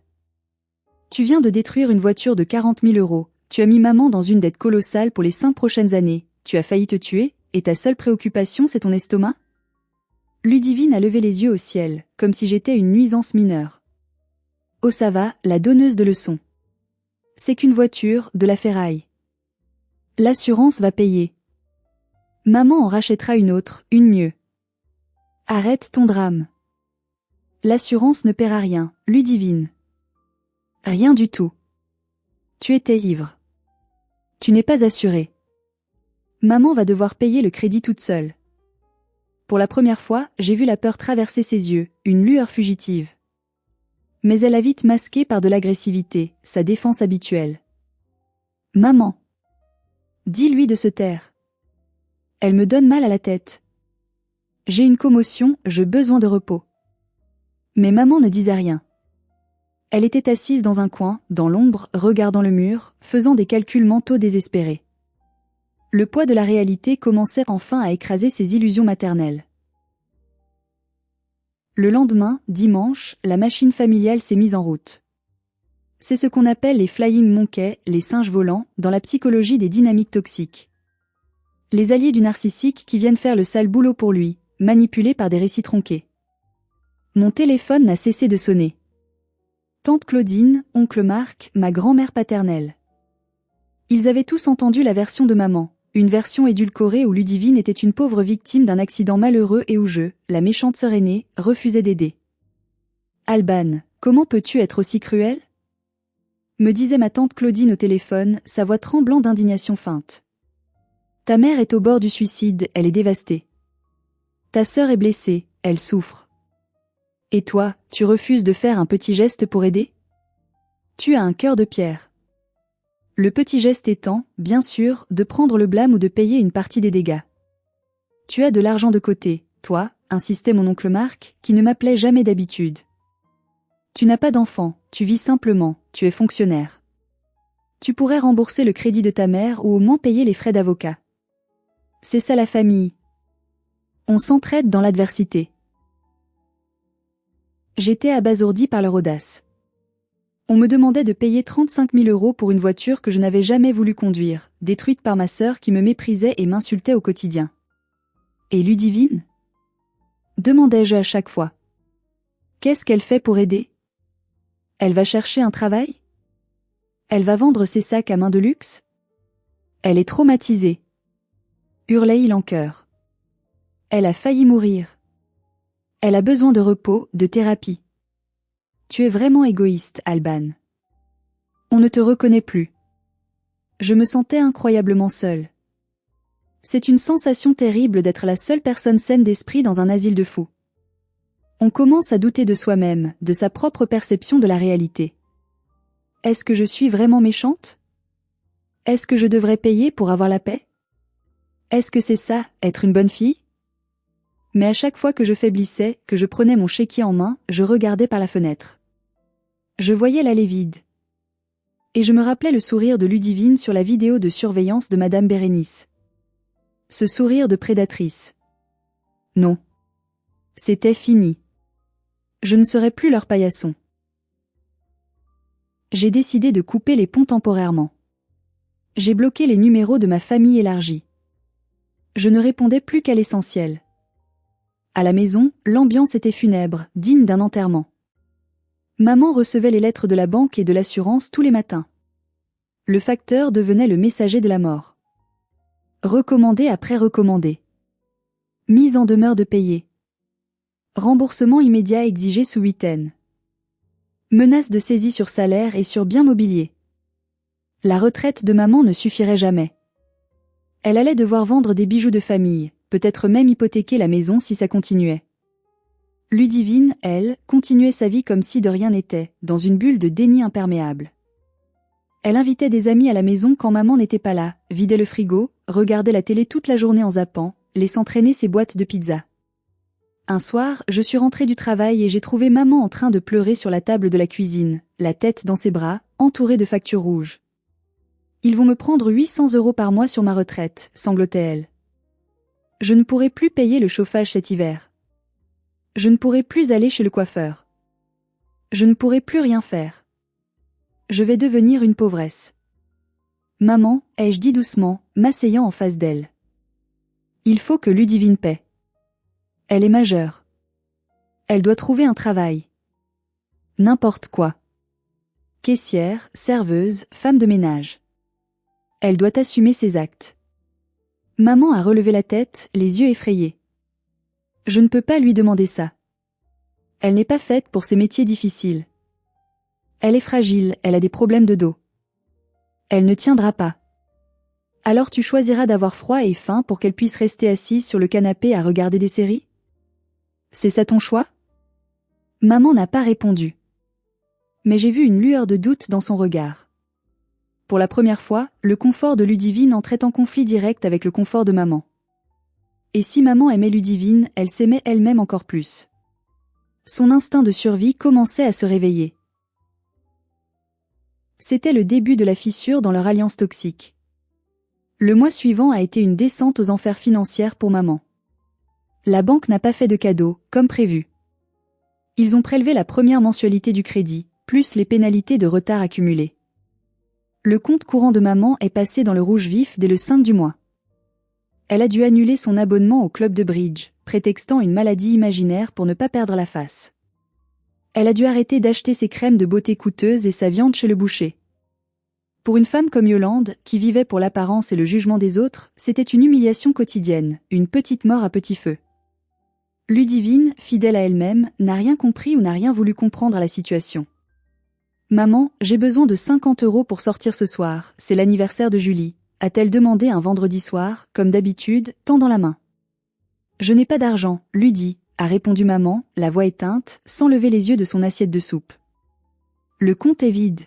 Tu viens de détruire une voiture de 40 000 €, tu as mis maman dans une dette colossale pour les 5 prochaines années, tu as failli te tuer, et ta seule préoccupation c'est ton estomac ? Ludivine a levé les yeux au ciel, comme si j'étais une nuisance mineure. Oh ça va, la donneuse de leçons. C'est qu'une voiture, de la ferraille. L'assurance va payer. Maman en rachètera une autre, une mieux. Arrête ton drame. L'assurance ne paiera rien, Ludivine. Rien du tout. Tu étais ivre. Tu n'es pas assurée. Maman va devoir payer le crédit toute seule. Pour la première fois, j'ai vu la peur traverser ses yeux, une lueur fugitive. Mais elle a vite masqué par de l'agressivité, sa défense habituelle. Maman. Dis-lui de se taire. Elle me donne mal à la tête. J'ai une commotion, j'ai besoin de repos. Mais maman ne disait rien. Elle était assise dans un coin, dans l'ombre, regardant le mur, faisant des calculs mentaux désespérés. Le poids de la réalité commençait enfin à écraser ses illusions maternelles. Le lendemain, dimanche, la machine familiale s'est mise en route. C'est ce qu'on appelle les flying monkeys, les singes volants, dans la psychologie des dynamiques toxiques. Les alliés du narcissique qui viennent faire le sale boulot pour lui, manipulés par des récits tronqués. Mon téléphone n'a cessé de sonner. Tante Claudine, oncle Marc, ma grand-mère paternelle. Ils avaient tous entendu la version de maman, une version édulcorée où Ludivine était une pauvre victime d'un accident malheureux et où je, la méchante sœur aînée, refusais d'aider. Alban, comment peux-tu être aussi cruelle ? Me disait ma tante Claudine au téléphone, sa voix tremblant d'indignation feinte. Ta mère est au bord du suicide, elle est dévastée. Ta sœur est blessée, elle souffre. Et toi, tu refuses de faire un petit geste pour aider ? Tu as un cœur de pierre. Le petit geste étant, bien sûr, de prendre le blâme ou de payer une partie des dégâts. Tu as de l'argent de côté, toi, insistait mon oncle Marc, qui ne m'appelait jamais d'habitude. Tu n'as pas d'enfant, tu vis simplement, tu es fonctionnaire. Tu pourrais rembourser le crédit de ta mère ou au moins payer les frais d'avocat. C'est ça la famille. On s'entraide dans l'adversité. J'étais abasourdi par leur audace. On me demandait de payer 35 000 € pour une voiture que je n'avais jamais voulu conduire, détruite par ma sœur qui me méprisait et m'insultait au quotidien. Et Ludivine ? Demandais-je à chaque fois. Qu'est-ce qu'elle fait pour aider ? Elle va chercher un travail ? Elle va vendre ses sacs à main de luxe ? Elle est traumatisée. Hurlait-il en chœur. Elle a failli mourir. Elle a besoin de repos, de thérapie. tu es vraiment égoïste, Alban. On ne te reconnaît plus. Je me sentais incroyablement seule. C'est une sensation terrible d'être la seule personne saine d'esprit dans un asile de fous. On commence à douter de soi-même, de sa propre perception de la réalité. Est-ce que je suis vraiment méchante? Est-ce que je devrais payer pour avoir la paix? Est-ce que c'est ça, être une bonne fille? Mais à chaque fois que je faiblissais, que je prenais mon chéquier en main, je regardais par la fenêtre. Je voyais l'allée vide. Et je me rappelais le sourire de Ludivine sur la vidéo de surveillance de Madame Bérénice. Ce sourire de prédatrice. Non. C'était fini. Je ne serais plus leur paillasson. J'ai décidé de couper les ponts temporairement. J'ai bloqué les numéros de ma famille élargie. Je ne répondais plus qu'à l'essentiel. À la maison, l'ambiance était funèbre, digne d'un enterrement. Maman recevait les lettres de la banque et de l'assurance tous les matins. Le facteur devenait le messager de la mort. Recommandé après recommandé. Mise en demeure de payer. Remboursement immédiat exigé sous huitaine. Menace de saisie sur salaire et sur biens mobiliers. La retraite de maman ne suffirait jamais. Elle allait devoir vendre des bijoux de famille, peut-être même hypothéquer la maison si ça continuait. Ludivine, elle, continuait sa vie comme si de rien n'était, dans une bulle de déni imperméable. Elle invitait des amis à la maison quand maman n'était pas là, vidait le frigo, regardait la télé toute la journée en zappant, laissant traîner ses boîtes de pizza. Un soir, je suis rentrée du travail et j'ai trouvé maman en train de pleurer sur la table de la cuisine, la tête dans ses bras, entourée de factures rouges. Ils vont me prendre 800 € par mois sur ma retraite, sanglotait-elle. Je ne pourrai plus payer le chauffage cet hiver. Je ne pourrai plus aller chez le coiffeur. Je ne pourrai plus rien faire. Je vais devenir une pauvresse. Maman, ai-je dit doucement, m'asseyant en face d'elle. Il faut que Ludivine paie. Elle est majeure. Elle doit trouver un travail. N'importe quoi. Caissière, serveuse, femme de ménage. Elle doit assumer ses actes. Maman a relevé la tête, les yeux effrayés. Je ne peux pas lui demander ça. Elle n'est pas faite pour ces métiers difficiles. Elle est fragile, elle a des problèmes de dos. Elle ne tiendra pas. Alors tu choisiras d'avoir froid et faim pour qu'elle puisse rester assise sur le canapé à regarder des séries? C'est ça ton choix? Maman n'a pas répondu. Mais j'ai vu une lueur de doute dans son regard. Pour la première fois, le confort de Ludivine entrait en conflit direct avec le confort de maman. Et si maman aimait Ludivine, elle s'aimait elle-même encore plus. Son instinct de survie commençait à se réveiller. C'était le début de la fissure dans leur alliance toxique. Le mois suivant a été une descente aux enfers financières pour maman. La banque n'a pas fait de cadeau, comme prévu. Ils ont prélevé la première mensualité du crédit, plus les pénalités de retard accumulées. Le compte courant de maman est passé dans le rouge vif dès le 5 du mois. Elle a dû annuler son abonnement au club de bridge, prétextant une maladie imaginaire pour ne pas perdre la face. Elle a dû arrêter d'acheter ses crèmes de beauté coûteuses et sa viande chez le boucher. Pour une femme comme Yolande, qui vivait pour l'apparence et le jugement des autres, c'était une humiliation quotidienne, une petite mort à petit feu. Ludivine, fidèle à elle-même, n'a rien compris ou n'a rien voulu comprendre à la situation. « Maman, j'ai besoin de 50 € pour sortir ce soir, c'est l'anniversaire de Julie », a-t-elle demandé un vendredi soir, comme d'habitude, tendant la main. « Je n'ai pas d'argent, Ludie », a répondu maman, la voix éteinte, sans lever les yeux de son assiette de soupe. « Le compte est vide. »«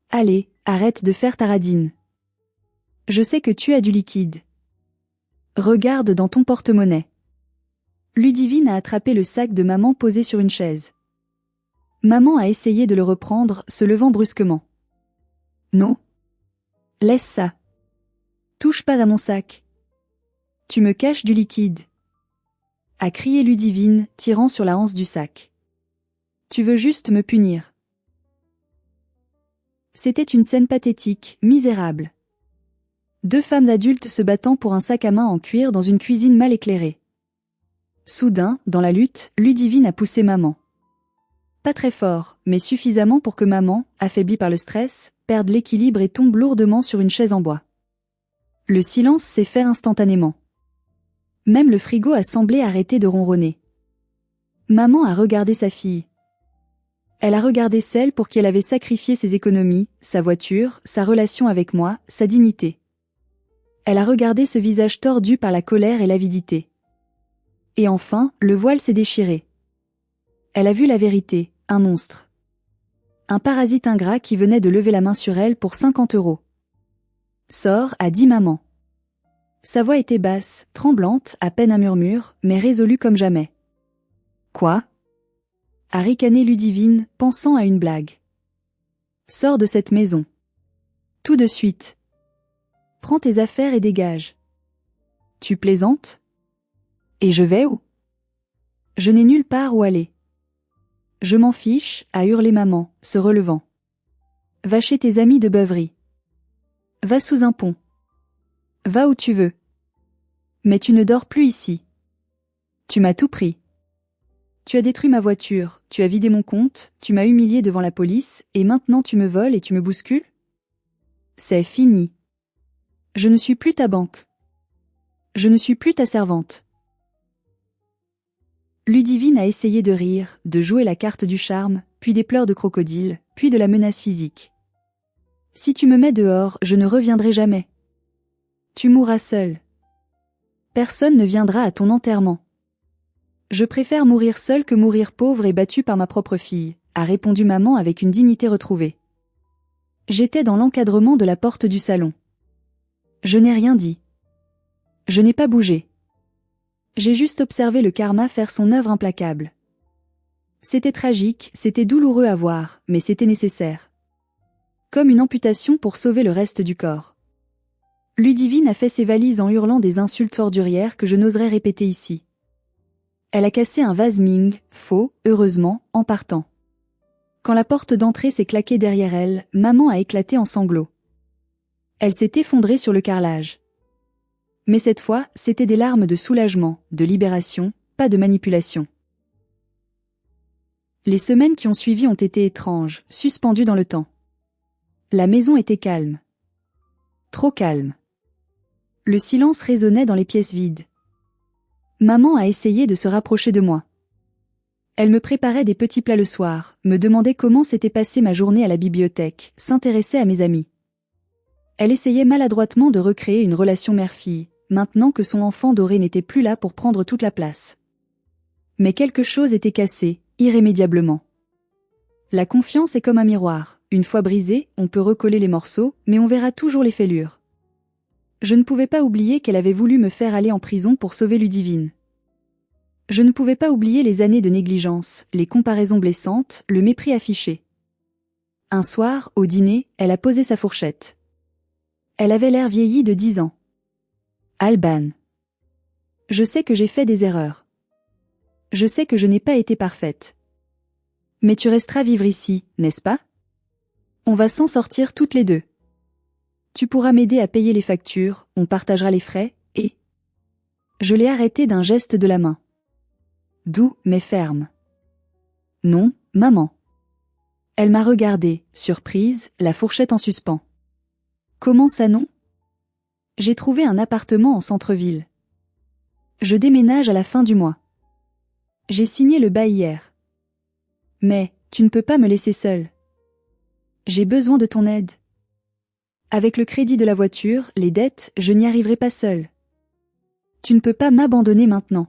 Allez, arrête de faire ta radine. Je sais que tu as du liquide. Regarde dans ton porte-monnaie. » Ludivine a attrapé le sac de maman posé sur une chaise. Maman a essayé de le reprendre, se levant brusquement. « Non. Laisse ça. Touche pas à mon sac. Tu me caches du liquide. » a crié Ludivine, tirant sur la anse du sac. « Tu veux juste me punir. » C'était une scène pathétique, misérable. Deux femmes adultes se battant pour un sac à main en cuir dans une cuisine mal éclairée. Soudain, dans la lutte, Ludivine a poussé maman. Pas très fort, mais suffisamment pour que maman, affaiblie par le stress, perde l'équilibre et tombe lourdement sur une chaise en bois. Le silence s'est fait instantanément. Même le frigo a semblé arrêter de ronronner. Maman a regardé sa fille. Elle a regardé celle pour qui elle avait sacrifié ses économies, sa voiture, sa relation avec moi, sa dignité. Elle a regardé ce visage tordu par la colère et l'avidité. Et enfin, le voile s'est déchiré. Elle a vu la vérité, un monstre. Un parasite ingrat qui venait de lever la main sur elle pour 50 €. Sors, a dit maman. Sa voix était basse, tremblante, à peine un murmure, mais résolue comme jamais. Quoi? A ricané Ludivine, pensant à une blague. Sors de cette maison. Tout de suite. Prends tes affaires et dégage. Tu plaisantes? Et je vais où? Je n'ai nulle part où aller. Je m'en fiche, a hurlé maman, se relevant. Va chez tes amis de beuverie. Va sous un pont. Va où tu veux. Mais tu ne dors plus ici. Tu m'as tout pris. Tu as détruit ma voiture, tu as vidé mon compte, tu m'as humilié devant la police, et maintenant tu me voles et tu me bouscules? C'est fini. Je ne suis plus ta banque. Je ne suis plus ta servante. Ludivine a essayé de rire, de jouer la carte du charme, puis des pleurs de crocodile, puis de la menace physique. Si tu me mets dehors, je ne reviendrai jamais. Tu mourras seule. Personne ne viendra à ton enterrement. Je préfère mourir seule que mourir pauvre et battue par ma propre fille, a répondu maman avec une dignité retrouvée. J'étais dans l'encadrement de la porte du salon. Je n'ai rien dit. Je n'ai pas bougé. J'ai juste observé le karma faire son œuvre implacable. C'était tragique, c'était douloureux à voir, mais c'était nécessaire. Comme une amputation pour sauver le reste du corps. Ludivine a fait ses valises en hurlant des insultes ordurières que je n'oserais répéter ici. Elle a cassé un vase Ming, faux, heureusement, en partant. Quand la porte d'entrée s'est claquée derrière elle, maman a éclaté en sanglots. Elle s'est effondrée sur le carrelage. Mais cette fois, c'était des larmes de soulagement, de libération, pas de manipulation. Les semaines qui ont suivi ont été étranges, suspendues dans le temps. La maison était calme. Trop calme. Le silence résonnait dans les pièces vides. Maman a essayé de se rapprocher de moi. Elle me préparait des petits plats le soir, me demandait comment s'était passée ma journée à la bibliothèque, s'intéressait à mes amis. Elle essayait maladroitement de recréer une relation mère-fille, maintenant que son enfant doré n'était plus là pour prendre toute la place. Mais quelque chose était cassé, irrémédiablement. La confiance est comme un miroir, une fois brisé, on peut recoller les morceaux, mais on verra toujours les fêlures. Je ne pouvais pas oublier qu'elle avait voulu me faire aller en prison pour sauver Ludivine. Je ne pouvais pas oublier les années de négligence, les comparaisons blessantes, le mépris affiché. Un soir, au dîner, elle a posé sa fourchette. Elle avait l'air vieillie de 10 ans. Alban. Je sais que j'ai fait des erreurs. Je sais que je n'ai pas été parfaite. Mais tu resteras vivre ici, n'est-ce pas? On va s'en sortir toutes les deux. Tu pourras m'aider à payer les factures, on partagera les frais, et... Je l'ai arrêté d'un geste de la main. Doux, mais ferme. Non, maman. Elle m'a regardée, surprise, la fourchette en suspens. Comment ça non? J'ai trouvé un appartement en centre-ville. Je déménage à la fin du mois. J'ai signé le bail hier. Mais, tu ne peux pas me laisser seule. J'ai besoin de ton aide. Avec le crédit de la voiture, les dettes, je n'y arriverai pas seule. Tu ne peux pas m'abandonner maintenant.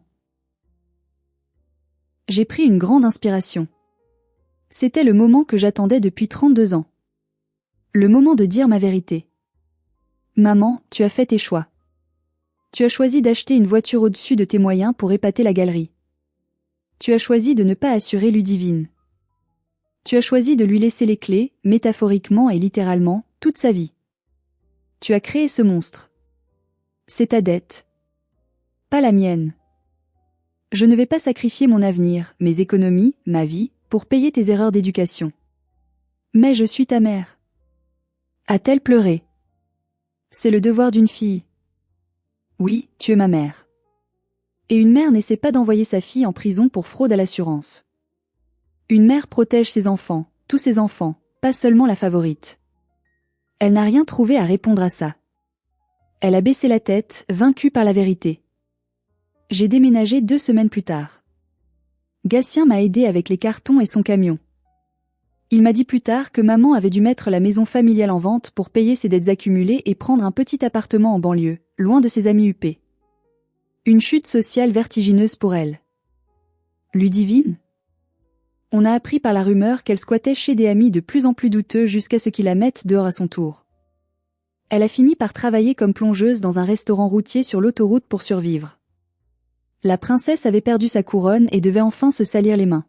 J'ai pris une grande inspiration. C'était le moment que j'attendais depuis 32 ans. Le moment de dire ma vérité. Maman, tu as fait tes choix. Tu as choisi d'acheter une voiture au-dessus de tes moyens pour épater la galerie. Tu as choisi de ne pas assurer Ludivine. Tu as choisi de lui laisser les clés, métaphoriquement et littéralement, toute sa vie. Tu as créé ce monstre. C'est ta dette. Pas la mienne. Je ne vais pas sacrifier mon avenir, mes économies, ma vie, pour payer tes erreurs d'éducation. Mais je suis ta mère. A-t-elle pleuré? C'est le devoir d'une fille. Oui, tu es ma mère. Et une mère n'essaie pas d'envoyer sa fille en prison pour fraude à l'assurance. Une mère protège ses enfants, tous ses enfants, pas seulement la favorite. Elle n'a rien trouvé à répondre à ça. Elle a baissé la tête, vaincue par la vérité. J'ai déménagé 2 semaines plus tard. Gatien m'a aidé avec les cartons et son camion. Il m'a dit plus tard que maman avait dû mettre la maison familiale en vente pour payer ses dettes accumulées et prendre un petit appartement en banlieue, loin de ses amis huppés. Une chute sociale vertigineuse pour elle. Ludivine? On a appris par la rumeur qu'elle squattait chez des amis de plus en plus douteux jusqu'à ce qu'ils la mettent dehors à son tour. Elle a fini par travailler comme plongeuse dans un restaurant routier sur l'autoroute pour survivre. La princesse avait perdu sa couronne et devait enfin se salir les mains.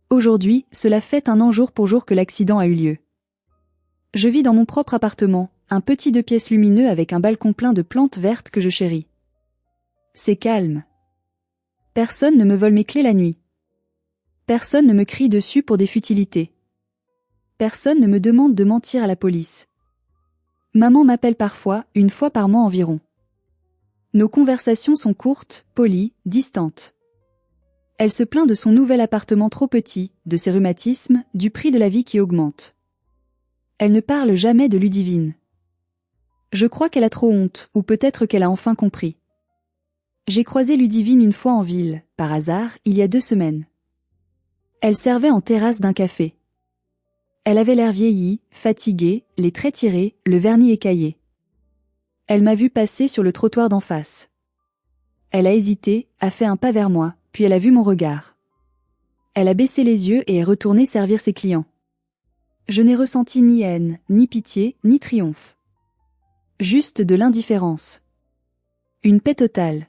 Aujourd'hui, cela fait 1 an jour pour jour que l'accident a eu lieu. Je vis dans mon propre appartement, un petit 2 pièces lumineux avec un balcon plein de plantes vertes que je chéris. C'est calme. Personne ne me vole mes clés la nuit. Personne ne me crie dessus pour des futilités. Personne ne me demande de mentir à la police. Maman m'appelle parfois, 1 fois par mois environ. Nos conversations sont courtes, polies, distantes. Elle se plaint de son nouvel appartement trop petit, de ses rhumatismes, du prix de la vie qui augmente. Elle ne parle jamais de Ludivine. Je crois qu'elle a trop honte, ou peut-être qu'elle a enfin compris. J'ai croisé Ludivine 1 fois en ville, par hasard, il y a 2 semaines. Elle servait en terrasse d'un café. Elle avait l'air vieillie, fatiguée, les traits tirés, le vernis écaillé. Elle m'a vu passer sur le trottoir d'en face. Elle a hésité, a fait un pas vers moi, puis elle a vu mon regard. Elle a baissé les yeux et est retournée servir ses clients. Je n'ai ressenti ni haine, ni pitié, ni triomphe. Juste de l'indifférence. Une paix totale.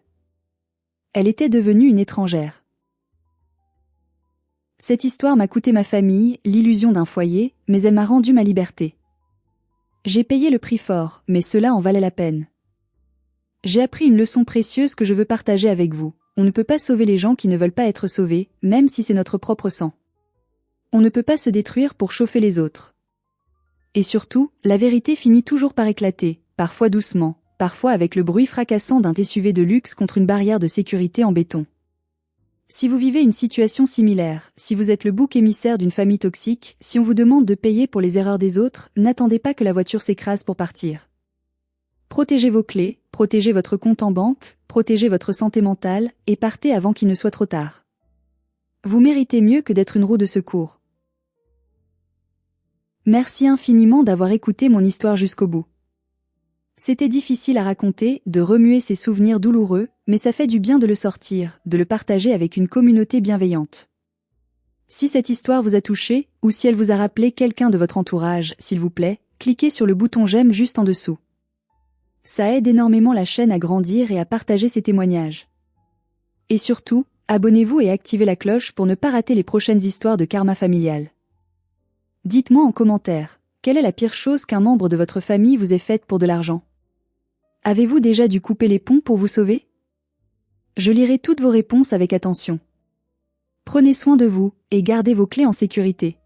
Elle était devenue une étrangère. Cette histoire m'a coûté ma famille, l'illusion d'un foyer, mais elle m'a rendu ma liberté. J'ai payé le prix fort, mais cela en valait la peine. J'ai appris une leçon précieuse que je veux partager avec vous. On ne peut pas sauver les gens qui ne veulent pas être sauvés, même si c'est notre propre sang. On ne peut pas se détruire pour chauffer les autres. Et surtout, la vérité finit toujours par éclater, parfois doucement, parfois avec le bruit fracassant d'un SUV de luxe contre une barrière de sécurité en béton. Si vous vivez une situation similaire, si vous êtes le bouc émissaire d'une famille toxique, si on vous demande de payer pour les erreurs des autres, n'attendez pas que la voiture s'écrase pour partir. Protégez vos clés, protégez votre compte en banque, protégez votre santé mentale, et partez avant qu'il ne soit trop tard. Vous méritez mieux que d'être une roue de secours. Merci infiniment d'avoir écouté mon histoire jusqu'au bout. C'était difficile à raconter, de remuer ces souvenirs douloureux, mais ça fait du bien de le sortir, de le partager avec une communauté bienveillante. Si cette histoire vous a touché, ou si elle vous a rappelé quelqu'un de votre entourage, s'il vous plaît, cliquez sur le bouton j'aime juste en dessous. Ça aide énormément la chaîne à grandir et à partager ses témoignages. Et surtout, abonnez-vous et activez la cloche pour ne pas rater les prochaines histoires de karma familial. Dites-moi en commentaire, quelle est la pire chose qu'un membre de votre famille vous ait faite pour de l'argent? Avez-vous déjà dû couper les ponts pour vous sauver? Je lirai toutes vos réponses avec attention. Prenez soin de vous, et gardez vos clés en sécurité.